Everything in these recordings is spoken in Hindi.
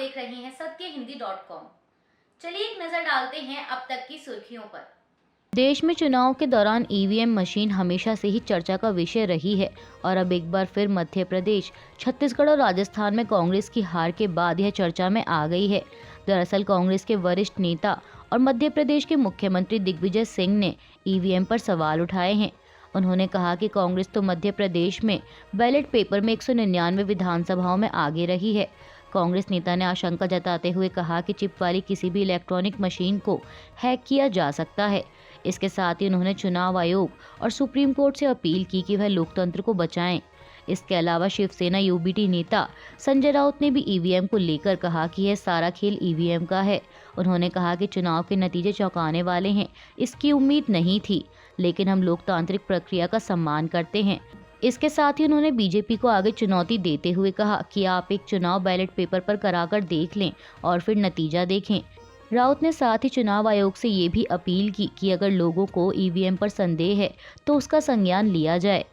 देख रहे हैं सत्यहिंदी.com। चलिए एक नजर डालते हैं अब तक की सुर्खियों पर। देश में चुनाव के दौरान ईवीएम मशीन हमेशा से ही चर्चा का विषय रही है और अब एक बार फिर मध्य प्रदेश, छत्तीसगढ़ और राजस्थान में कांग्रेस की हार के बाद यह चर्चा में आ गई है। दरअसल कांग्रेस के वरिष्ठ नेता और मध्य प्रदेश के मुख्यमंत्री दिग्विजय सिंह ने ईवीएम पर सवाल उठाए हैं। उन्होंने कहा कि कांग्रेस तो मध्य प्रदेश में बैलेट पेपर में 199 विधानसभाओं में आगे रही है। कांग्रेस नेता ने आशंका जताते हुए कहा कि चिप वाली किसी भी इलेक्ट्रॉनिक मशीन को हैक किया जा सकता है। इसके साथ ही उन्होंने चुनाव आयोग और सुप्रीम कोर्ट से अपील की कि वह लोकतंत्र को बचाएं। इसके अलावा शिवसेना यूबीटी नेता संजय राउत ने भी ईवीएम को लेकर कहा कि यह सारा खेल ईवीएम का है। उन्होंने कहा कि चुनाव के नतीजे चौंकाने वाले हैं, इसकी उम्मीद नहीं थी, लेकिन हम लोकतांत्रिक प्रक्रिया का सम्मान करते हैं। इसके साथ ही उन्होंने बीजेपी को आगे चुनौती देते हुए कहा कि आप एक चुनाव बैलेट पेपर पर कराकर देख लें और फिर नतीजा देखें। राउत ने साथ ही चुनाव आयोग से ये भी अपील की कि अगर लोगों को ईवीएम पर संदेह है तो उसका संज्ञान लिया जाए।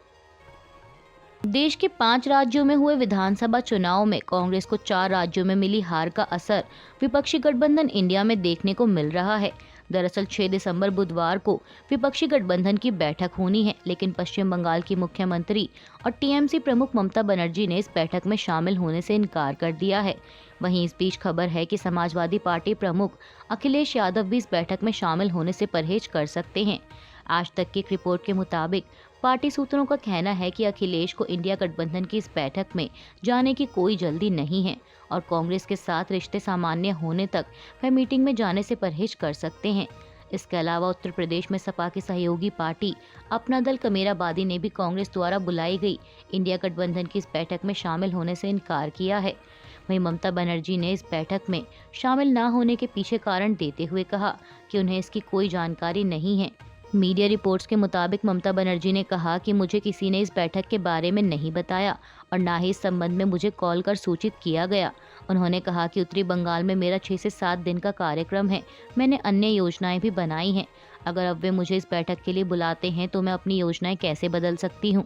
देश के 5 राज्यों में हुए विधानसभा चुनाव में कांग्रेस को 4 राज्यों में मिली हार का असर विपक्षी गठबंधन इंडिया में देखने को मिल रहा है। दरअसल 6 दिसंबर बुधवार को विपक्षी गठबंधन की बैठक होनी है, लेकिन पश्चिम बंगाल की मुख्यमंत्री और टीएमसी प्रमुख ममता बनर्जी ने इस बैठक में शामिल होने से इनकार कर दिया है। वहीं इस बीच खबर है कि समाजवादी पार्टी प्रमुख अखिलेश यादव भी इस बैठक में शामिल होने से परहेज कर सकते हैं। आज तक की एक रिपोर्ट के मुताबिक पार्टी सूत्रों का कहना है कि अखिलेश को इंडिया गठबंधन की इस बैठक में जाने की कोई जल्दी नहीं है और कांग्रेस के साथ रिश्ते सामान्य होने तक वह मीटिंग में जाने से परहेज कर सकते हैं। इसके अलावा उत्तर प्रदेश में सपा की सहयोगी पार्टी अपना दल कमेराबादी ने भी कांग्रेस द्वारा बुलाई गई इंडिया गठबंधन की इस बैठक में शामिल होने से इनकार किया है। वहीं ममता बनर्जी ने इस बैठक में शामिल न होने के पीछे कारण देते हुए कहा कि उन्हें इसकी कोई जानकारी नहीं है। मीडिया रिपोर्ट्स के मुताबिक ममता बनर्जी ने कहा कि मुझे किसी ने इस बैठक के बारे में नहीं बताया और ना ही इस संबंध में मुझे कॉल कर सूचित किया गया। उन्होंने कहा कि उत्तरी बंगाल में मेरा 6 से 7 दिन का कार्यक्रम है, मैंने अन्य योजनाएं भी बनाई हैं। अगर अब वे मुझे इस बैठक के लिए बुलाते हैं तो मैं अपनी योजनाएं कैसे बदल सकती हूँ।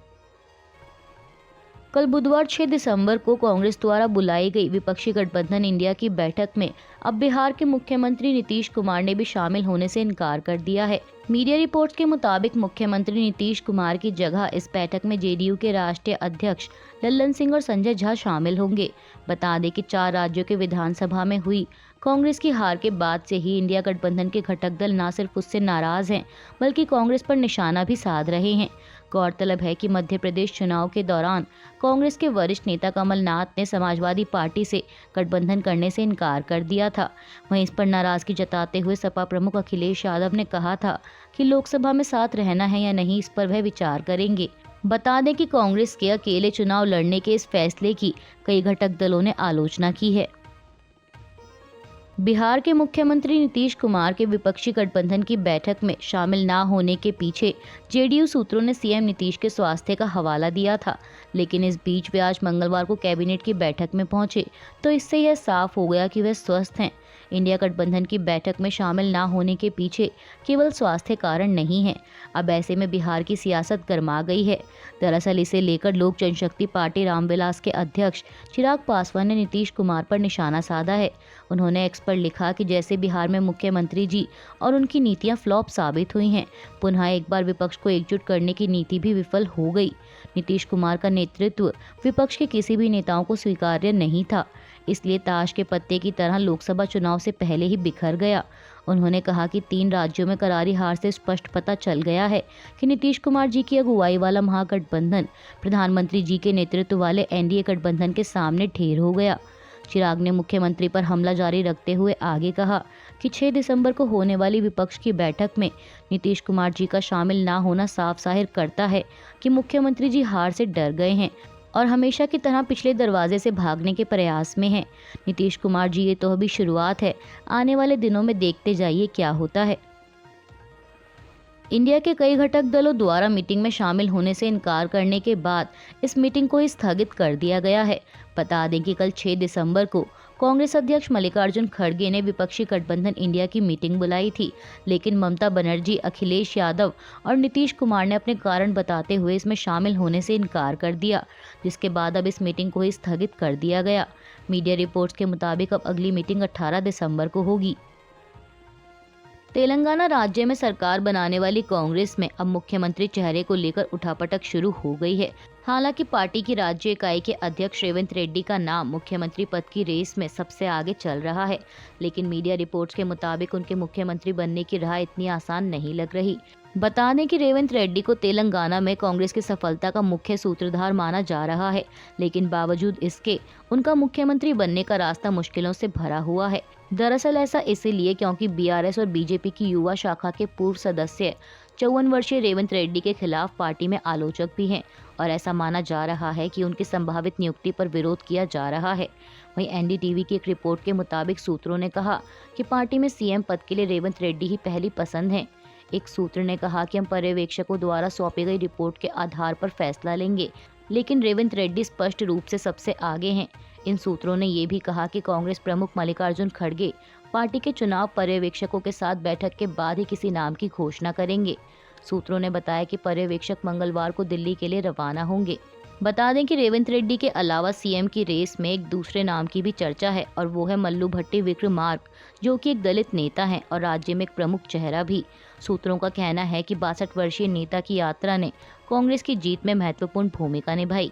कल बुधवार 6 दिसंबर को कांग्रेस द्वारा बुलाई गई विपक्षी गठबंधन इंडिया की बैठक में अब बिहार के मुख्यमंत्री नीतीश कुमार ने भी शामिल होने से इनकार कर दिया है। मीडिया रिपोर्ट्स के मुताबिक मुख्यमंत्री नीतीश कुमार की जगह इस बैठक में जेडीयू के राष्ट्रीय अध्यक्ष लल्लन सिंह और संजय झा शामिल होंगे। बता दें कि 4 राज्यों के विधानसभा में हुई कांग्रेस की हार के बाद से ही इंडिया गठबंधन के घटक दल न सिर्फ उससे नाराज हैं, बल्कि कांग्रेस पर निशाना भी साध रहे हैं। गौरतलब है कि मध्य प्रदेश चुनाव के दौरान कांग्रेस के वरिष्ठ नेता कमलनाथ ने समाजवादी पार्टी से गठबंधन करने से इनकार कर दिया था। वहीं इस पर नाराजगी जताते हुए सपा प्रमुख अखिलेश यादव ने कहा था कि लोकसभा में साथ रहना है या नहीं, इस पर वह विचार करेंगे। बता दें कि कांग्रेस के अकेले चुनाव लड़ने के इस फैसले की कई घटक दलों ने आलोचना की है। बिहार के मुख्यमंत्री नीतीश कुमार के विपक्षी गठबंधन की बैठक में शामिल ना होने के पीछे जेडीयू सूत्रों ने सीएम नीतीश के स्वास्थ्य का हवाला दिया था, लेकिन इस बीच वे आज मंगलवार को कैबिनेट की बैठक में पहुंचे तो इससे यह साफ हो गया कि वे स्वस्थ हैं। इंडिया गठबंधन की बैठक में शामिल ना होने के पीछे केवल स्वास्थ्य कारण नहीं है। अब ऐसे में बिहार की सियासत गर्मा गई है। दरअसल इसे लेकर लोक जनशक्ति पार्टी रामविलास के अध्यक्ष चिराग पासवान ने नीतीश कुमार पर निशाना साधा है। उन्होंने एक्स पर लिखा कि जैसे बिहार में मुख्यमंत्री जी और उनकी नीतियां फ्लॉप साबित हुई हैं, पुनः एक बार विपक्ष को एकजुट करने की नीति भी विफल हो गई। नीतीश कुमार का नेतृत्व विपक्ष के किसी भी नेताओं को स्वीकार्य नहीं था, इसलिए ताश के पत्ते की तरह लोकसभा चुनाव से पहले ही बिखर गया। उन्होंने कहा कि 3 राज्यों में करारी हार से स्पष्ट पता चल गया है कि नीतीश कुमार जी की अगुवाई वाला महागठबंधन प्रधानमंत्री जी के नेतृत्व वाले एनडीए गठबंधन के सामने ढेर हो गया। चिराग ने मुख्यमंत्री पर हमला जारी रखते हुए आगे कहा कि 6 दिसंबर को होने वाली विपक्ष की बैठक में नीतीश कुमार जी का शामिल ना होना साफ जाहिर करता है कि मुख्यमंत्री जी हार से डर गए हैं और हमेशा की तरह पिछले दरवाजे से भागने के प्रयास में हैं। नीतीश कुमार जी, ये तो अभी शुरुआत है, आने वाले दिनों में देखते जाइए क्या होता है। इंडिया के कई घटक दलों द्वारा मीटिंग में शामिल होने से इनकार करने के बाद इस मीटिंग को ही स्थगित कर दिया गया है। बता दें कि कल 6 दिसंबर को कांग्रेस अध्यक्ष मल्लिकार्जुन खड़गे ने विपक्षी गठबंधन इंडिया की मीटिंग बुलाई थी, लेकिन ममता बनर्जी, अखिलेश यादव और नीतीश कुमार ने अपने कारण बताते हुए इसमें शामिल होने से इनकार कर दिया, जिसके बाद अब इस मीटिंग को ही स्थगित कर दिया गया। मीडिया रिपोर्ट्स के मुताबिक अब अगली मीटिंग 18 दिसंबर को होगी। तेलंगाना राज्य में सरकार बनाने वाली कांग्रेस में अब मुख्यमंत्री चेहरे को लेकर उठापटक शुरू हो गई है। हालांकि पार्टी की राज्य इकाई के अध्यक्ष रेवंत रेड्डी का नाम मुख्यमंत्री पद की रेस में सबसे आगे चल रहा है, लेकिन मीडिया रिपोर्ट्स के मुताबिक उनके मुख्यमंत्री बनने की राह इतनी आसान नहीं लग रही। बता दें कि रेवंत रेड्डी को तेलंगाना में कांग्रेस की सफलता का मुख्य सूत्रधार माना जा रहा है, लेकिन बावजूद इसके उनका मुख्यमंत्री बनने का रास्ता मुश्किलों से भरा हुआ है। दरअसल ऐसा इसीलिए क्योंकि बीआरएस और बीजेपी की युवा शाखा के पूर्व सदस्य 54 वर्षीय रेवंत रेड्डी के खिलाफ पार्टी में आलोचक भी हैं और ऐसा माना जा रहा है कि उनकी संभावित नियुक्ति पर विरोध किया जा रहा है। वहीं एनडीटीवी की एक रिपोर्ट के मुताबिक सूत्रों ने कहा कि पार्टी में सीएम पद के लिए रेवंत रेड्डी ही पहली पसंद हैं। एक सूत्र ने कहा कि हम पर्यवेक्षकों द्वारा सौंपी गई रिपोर्ट के आधार पर फैसला लेंगे, लेकिन रेवंत रेड्डी स्पष्ट रूप से सबसे आगे हैं। इन सूत्रों ने ये भी कहा कि कांग्रेस प्रमुख मल्लिकार्जुन खड़गे पार्टी के चुनाव पर्यवेक्षकों के साथ बैठक के बाद ही किसी नाम की घोषणा करेंगे। सूत्रों ने बताया कि पर्यवेक्षक मंगलवार को दिल्ली के लिए रवाना होंगे। बता दें कि रेवंत रेड्डी के अलावा सीएम की रेस में एक दूसरे नाम की भी चर्चा है और वो है मल्लू भट्टी विक्रमार्क, जो कि एक दलित नेता हैं और राज्य में एक प्रमुख चेहरा भी। सूत्रों का कहना है कि 62 वर्षीय नेता की यात्रा ने कांग्रेस की जीत में महत्वपूर्ण भूमिका निभाई।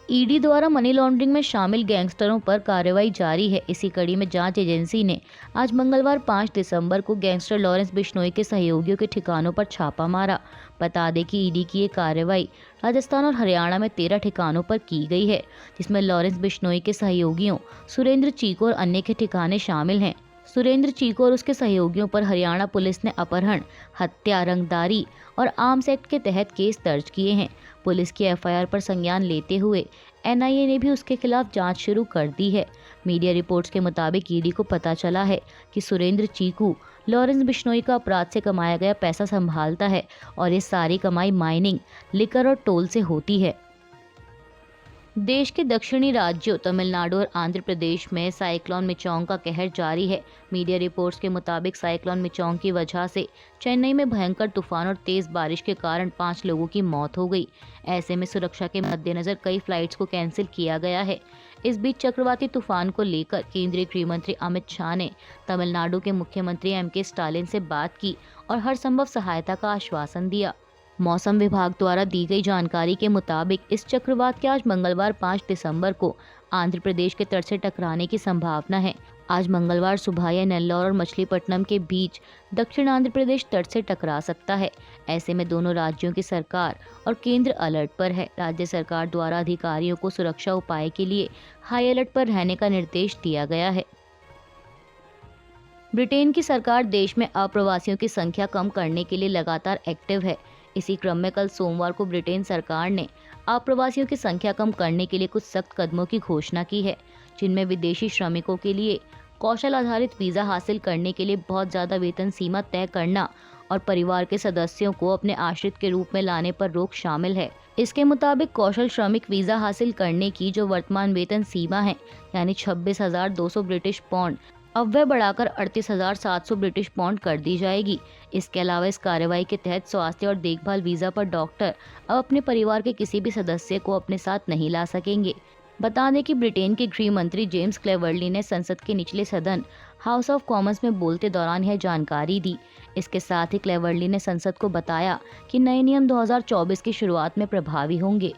ईडी द्वारा मनी लॉन्ड्रिंग में शामिल गैंगस्टरों पर कार्रवाई जारी है। इसी कड़ी में जांच एजेंसी ने आज मंगलवार 5 दिसंबर को गैंगस्टर लॉरेंस बिश्नोई के सहयोगियों के ठिकानों पर छापा मारा। बता दें कि ईडी की ये कार्रवाई राजस्थान और हरियाणा में 13 ठिकानों पर की गई है, जिसमें लॉरेंस बिश्नोई के सहयोगियों सुरेंद्र चीको और अन्य के ठिकाने शामिल हैं। सुरेंद्र चीको और उसके सहयोगियों पर हरियाणा पुलिस ने अपहरण, हत्या, रंगदारी और आर्म्स एक्ट के तहत केस दर्ज किए हैं। पुलिस की एफआईआर पर संज्ञान लेते हुए एनआईए ने भी उसके खिलाफ जांच शुरू कर दी है। मीडिया रिपोर्ट्स के मुताबिक ईडी को पता चला है कि सुरेंद्र चीकू लॉरेंस बिश्नोई का अपराध से कमाया गया पैसा संभालता है और ये सारी कमाई माइनिंग, लिकर और टोल से होती है। देश के दक्षिणी राज्यों तमिलनाडु और आंध्र प्रदेश में साइक्लोन मिचोंग का कहर जारी है। मीडिया रिपोर्ट्स के मुताबिक साइक्लोन मिचोंग की वजह से चेन्नई में भयंकर तूफान और तेज बारिश के कारण 5 लोगों की मौत हो गई। ऐसे में सुरक्षा के मद्देनजर कई फ्लाइट्स को कैंसिल किया गया है। इस बीच चक्रवाती तूफान को लेकर केंद्रीय गृह मंत्री अमित शाह ने तमिलनाडु के मुख्यमंत्री एम.के. स्टालिन से बात की और हर संभव सहायता का आश्वासन दिया। मौसम विभाग द्वारा दी गई जानकारी के मुताबिक इस चक्रवात के आज मंगलवार 5 दिसंबर को आंध्र प्रदेश के तट से टकराने की संभावना है। आज मंगलवार सुबह यह नेल्लौर और मछलीपट्टनम के बीच दक्षिण आंध्र प्रदेश तट से टकरा सकता है। ऐसे में दोनों राज्यों की सरकार और केंद्र अलर्ट पर है। राज्य सरकार द्वारा अधिकारियों को सुरक्षा उपाय के लिए हाई अलर्ट पर रहने का निर्देश दिया गया है। ब्रिटेन की सरकार देश में अप्रवासियों की संख्या कम करने के लिए लगातार एक्टिव है। इसी क्रम में कल सोमवार को ब्रिटेन सरकार ने अप्रवासियों की संख्या कम करने के लिए कुछ सख्त कदमों की घोषणा की है, जिनमें विदेशी श्रमिकों के लिए कौशल आधारित वीज़ा हासिल करने के लिए बहुत ज़्यादा वेतन सीमा तय करना और परिवार के सदस्यों को अपने आश्रित के रूप में लाने पर रोक शामिल है। इसके मुताबिक कौशल श्रमिक वीज़ा हासिल करने की जो वर्तमान वेतन सीमा है, यानी 26,200 ब्रिटिश पाउंड, अब वह बढ़ाकर 38,700 ब्रिटिश पाउंड कर दी जाएगी। इसके अलावा इस कार्रवाई के तहत स्वास्थ्य और देखभाल वीज़ा पर डॉक्टर अब अपने परिवार के किसी भी सदस्य को अपने साथ नहीं ला सकेंगे। बता दें कि ब्रिटेन के गृह मंत्री जेम्स क्लेवर्ली ने संसद के निचले सदन हाउस ऑफ कॉमन्स में बोलते दौरान यह जानकारी दी। इसके साथ ही क्लेवर्ली ने संसद को बताया कि नए नियम 2024 की शुरुआत में प्रभावी होंगे।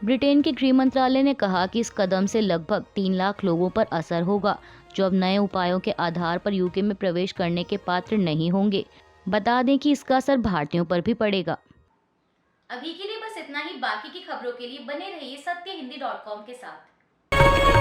ब्रिटेन के गृह मंत्रालय ने कहा कि इस कदम से लगभग 3 लाख लोगों पर असर होगा, जो अब नए उपायों के आधार पर यूके में प्रवेश करने के पात्र नहीं होंगे। बता दें कि इसका असर भारतीयों पर भी पड़ेगा। अभी के लिए बस इतना ही। बाकी की खबरों के लिए बने रहिए सत्यहिंदी.com के साथ।